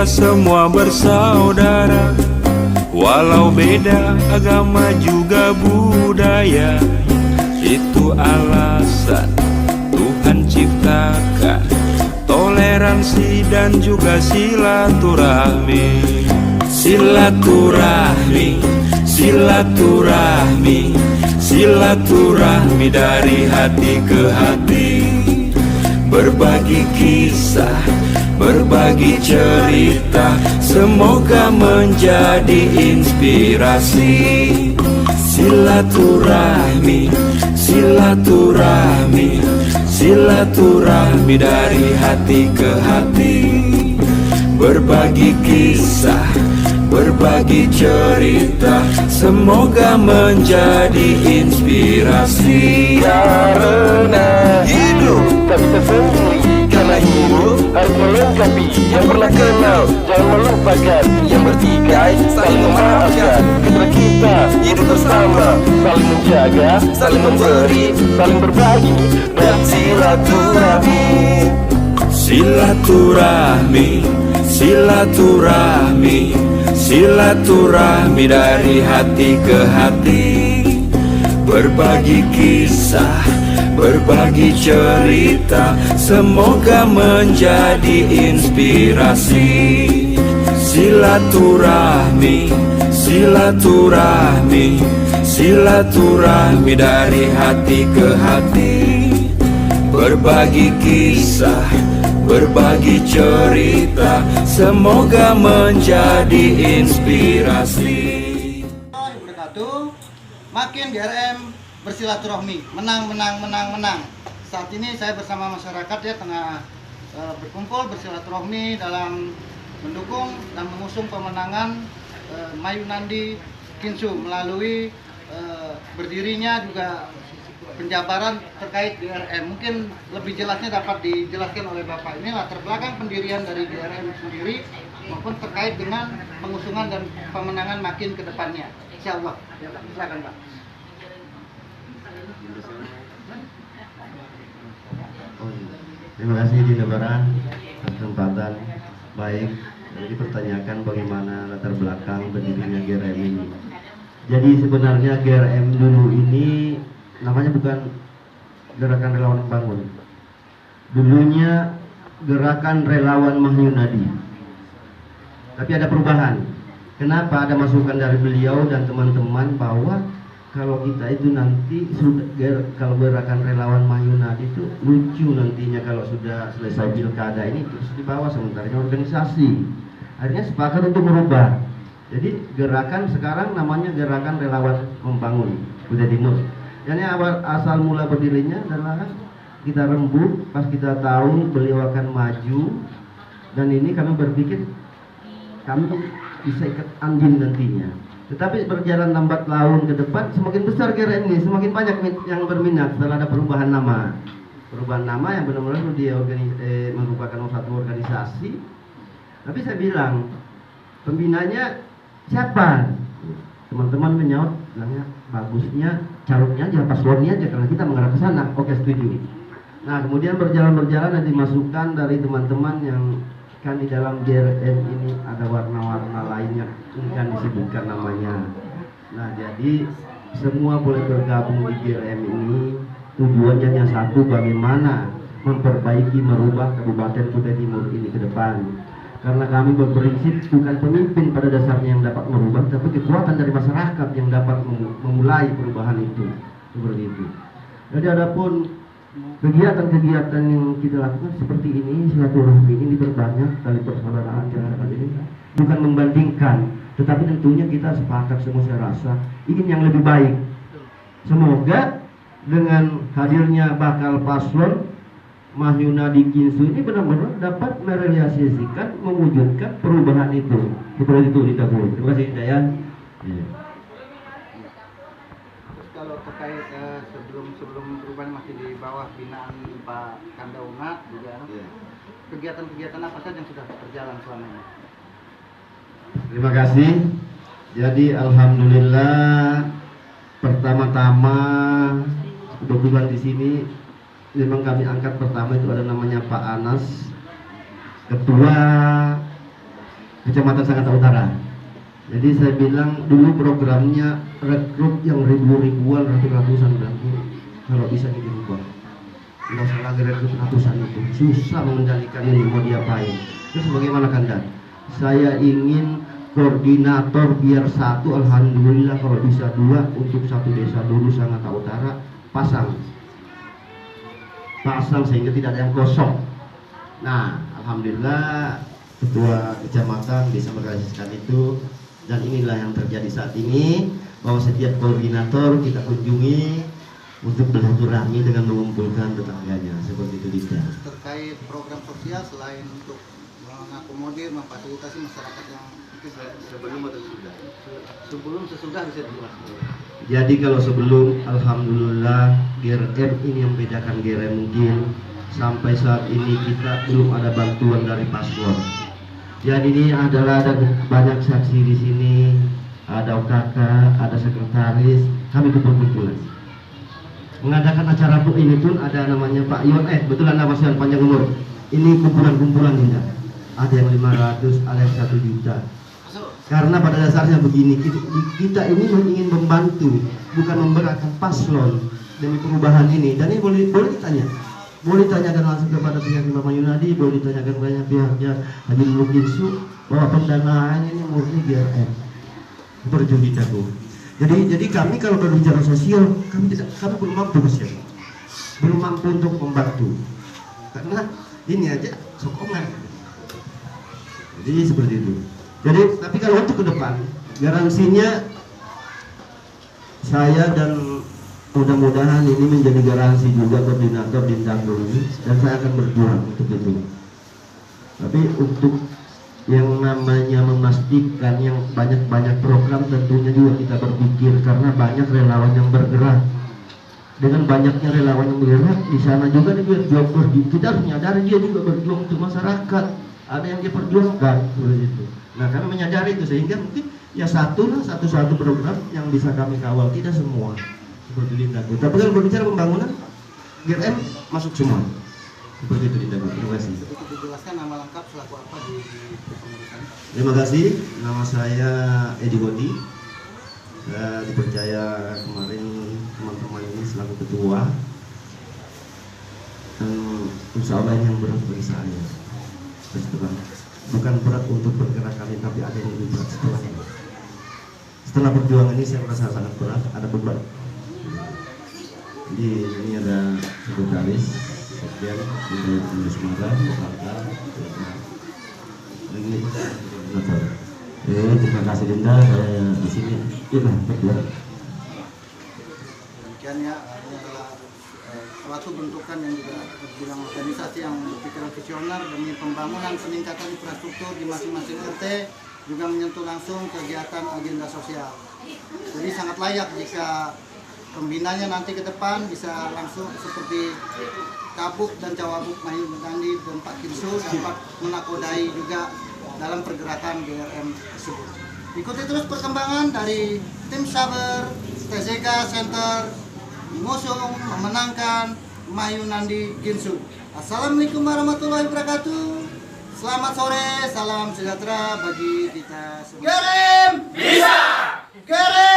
kita semua bersaudara, walau beda agama juga budaya. Itu alasan Tuhan ciptakan toleransi dan juga silaturahmi. Silaturahmi, silaturahmi, silaturahmi dari hati ke hati. Berbagi kisah, berbagi cerita, semoga menjadi inspirasi. Silaturahmi, silaturahmi, silaturahmi dari hati ke hati. Berbagi kisah, berbagi cerita, semoga menjadi inspirasi. Karena hidup tak bisa sendiri, karena hidup harus melengkapi. Yang pernah kenal jangan melupakan, yang bertikai saling memaafkan. Ketika kita hidup bersama, saling menjaga, saling memberi, saling berbagi, dan silaturahmi. Silaturahmi, silaturahmi, silaturahmi dari hati ke hati. Berbagi kisah, berbagi cerita, semoga menjadi inspirasi. Silaturahmi, silaturahmi, silaturahmi dari hati ke hati. Berbagi kisah, berbagi cerita, semoga menjadi inspirasi. Makin GRM bersilaturahmi, menang, menang, menang, menang. Saat ini saya bersama masyarakat ya tengah berkumpul bersilaturahmi dalam mendukung dan mengusung pemenangan Mayunandi Kinsu melalui berdirinya juga penjabaran terkait GRM. Mungkin lebih jelasnya dapat dijelaskan oleh Bapak. Ini latar belakang pendirian dari GRM sendiri maupun terkait dengan pengusungan dan pemenangan makin ke depannya. Insya Allah. Silakan Pak. Terima kasih di lebaran kesempatan baik. Jadi pertanyakan bagaimana latar belakang berdirinya GRM ini. Jadi sebenarnya GRM dulu ini namanya bukan Gerakan Relawan Membangun. Dulunya Gerakan Relawan Mahyunadi. Tapi ada perubahan. Kenapa? Ada masukan dari beliau dan teman-teman bahwa kalau kita itu nanti kalau Gerakan Relawan Mahyunadi itu lucu nantinya kalau sudah selesai pilkada ini terus dibawa sementaranya organisasi. Akhirnya sepakat untuk merubah. Jadi gerakan sekarang namanya Gerakan Relawan Membangun Kutai Timur. Jadi asal mula berdirinya adalah kita rembuk pas kita tahu beliau akan maju, dan ini kami berpikir kami bisa ikat andin nantinya. Tetapi berjalan lambat laun ke depan semakin besar GRM ini, semakin banyak yang berminat setelah ada perubahan nama. Perubahan nama yang benar-benar dia merupakan satu organisasi. Tapi saya bilang, pembinanya siapa? Teman-teman menyaut, bilangnya bagusnya calonnya aja, paslonnya aja, karena kita mengarah ke sana. Oke, setuju. Nah, kemudian berjalan dan dimasukkan dari teman-teman yang kan di dalam GRM ini ada warna-warna lainnya, ini kan disebutkan namanya. Nah, jadi semua boleh bergabung di GRM ini. Tujuannya hanya satu, bagaimana memperbaiki, merubah Kabupaten Kutai Timur ini ke depan. Karena kami berprinsip bukan pemimpin pada dasarnya yang dapat merubah, tapi kekuatan dari masyarakat yang dapat memulai perubahan itu. Seperti itu. Jadi adapun kegiatan-kegiatan yang kita lakukan seperti ini, silaturahmi ini diperbanyak tali persaudaraan masyarakat ini, bukan membandingkan, tetapi tentunya kita sepakat semua, saya rasa ingin yang lebih baik. Semoga dengan hadirnya bakal paslon Mahyunadi Kinsu ini benar-benar dapat merealisasikan, mewujudkan perubahan itu. Seperti itu di Dapur. Terima kasih saya. Ya. Kalau terkait sebelum perubahan masih di bawah binaan Pak Kandaunat juga, kegiatan-kegiatan apa saja yang sudah berjalan selama ini? Terima kasih. Jadi alhamdulillah, pertama-tama kebetulan di sini memang kami angkat pertama itu ada namanya Pak Anas, ketua Kecamatan Sangatta Utara. Jadi saya bilang dulu programnya rekrut yang ribuan, ratusan bilang kalau bisa ini dirubah. Nggak usah lagi rekrut ratusan itu, susah mengendalikan ini mau diapain. Terus bagaimana Kanda? Saya ingin koordinator biar satu, alhamdulillah kalau bisa dua untuk satu desa dulu Sangatta Utara pasang sehingga tidak ada yang kosong. Nah, alhamdulillah ketua kecamatan bisa merealisasikan itu. Dan inilah yang terjadi saat ini, bahwa setiap koordinator kita kunjungi untuk bersilaturahmi dengan mengumpulkan tetangganya, seperti itu Dinda. Terkait program sosial selain untuk mengakomodir, memfasilitasi masyarakat yang Sebelum atau sudah? sebelum sesudah bisa dijelaskan. Jadi kalau sebelum, alhamdulillah GRM ini yang membedakan GRM mungkin sampai saat ini kita belum ada bantuan dari paslon. Jadi ini adalah ada banyak saksi di sini, ada OKK, ada sekretaris, kami kumpul-kumpulan. Mengadakan acara ini pun ada namanya Pak Iwan, betulan nama Mas Iwan panjang umur. Ini kumpulan-kumpulan Dinda. Ada yang 500, ada yang 1 juta. Karena pada dasarnya begini, kita ini ingin membantu, bukan memberatkan paslon demi perubahan ini. Dan ini boleh ditanya. Boleh ditanyakan langsung kepada pihak Imam Yunadi, boleh ditanyakan banyak pihaknya Haji Luluk Jinsu, bahwa pendanaan ini murni GRM berjudi jago. Jadi kami kalau berbicara sosial, kami belum mampu Mas, belum mampu untuk membantu, karena ini aja sokongan. Jadi seperti itu. Jadi tapi kalau untuk ke depan, garansinya saya dan mudah-mudahan ini menjadi garansi juga koordinator di Dangdul ini, dan saya akan berjuang untuk itu. Tapi untuk yang namanya memastikan yang banyak program tentunya juga kita berpikir, karena banyak relawan yang bergerak. Dengan banyaknya relawan yang bergerak di sana juga dia berjuang. Kita harus menyadari dia juga berjuang untuk masyarakat. Ada yang dia perjuangkan seperti itu. Nah kami menyadari itu, sehingga mungkin ya satu program yang bisa kami kawal, tidak semua. Seperti Dinda. Tapi kalau berbicara pembangunan, GRM masuk semua. Seperti itu Dinda. Terima kasih. Sedikit dijelaskan nama lengkap selaku apa di kepengurusan. Terima kasih. Nama saya Edi Godi. Saya dipercaya kemarin teman-teman ini selaku ketua. Dan insya Allah ini yang berat bagi saya. Bukan berat untuk bergerak kali, tapi ada yang lebih berat setelahnya. Setelah perjuangan ini saya merasa sangat berat, ada beban. Jadi ini ada sekretaris, sekjen, di Semarang, Jakarta. Ini terima kasih Dinda, saya di sini. Iya, betul. Demikian ya, ini adalah suatu bentukan yang juga bilang organisasi yang berpikiran visioner demi pembangunan peningkatan infrastruktur di masing-masing RT, juga menyentuh langsung kegiatan agenda sosial. Jadi sangat layak jika pembinanya nanti ke depan bisa langsung seperti Kabuk dan Cawabuk Mayu Nandi dan Pak Kinsu dapat menakodai juga dalam pergerakan GRM tersebut. Ikuti terus perkembangan dari tim Saber, TZK Center, mengusung, memenangkan Mayu Nandi Ginsu. Assalamualaikum warahmatullahi wabarakatuh. Selamat sore, salam sejahtera bagi kita semua. GRM bisa! GRM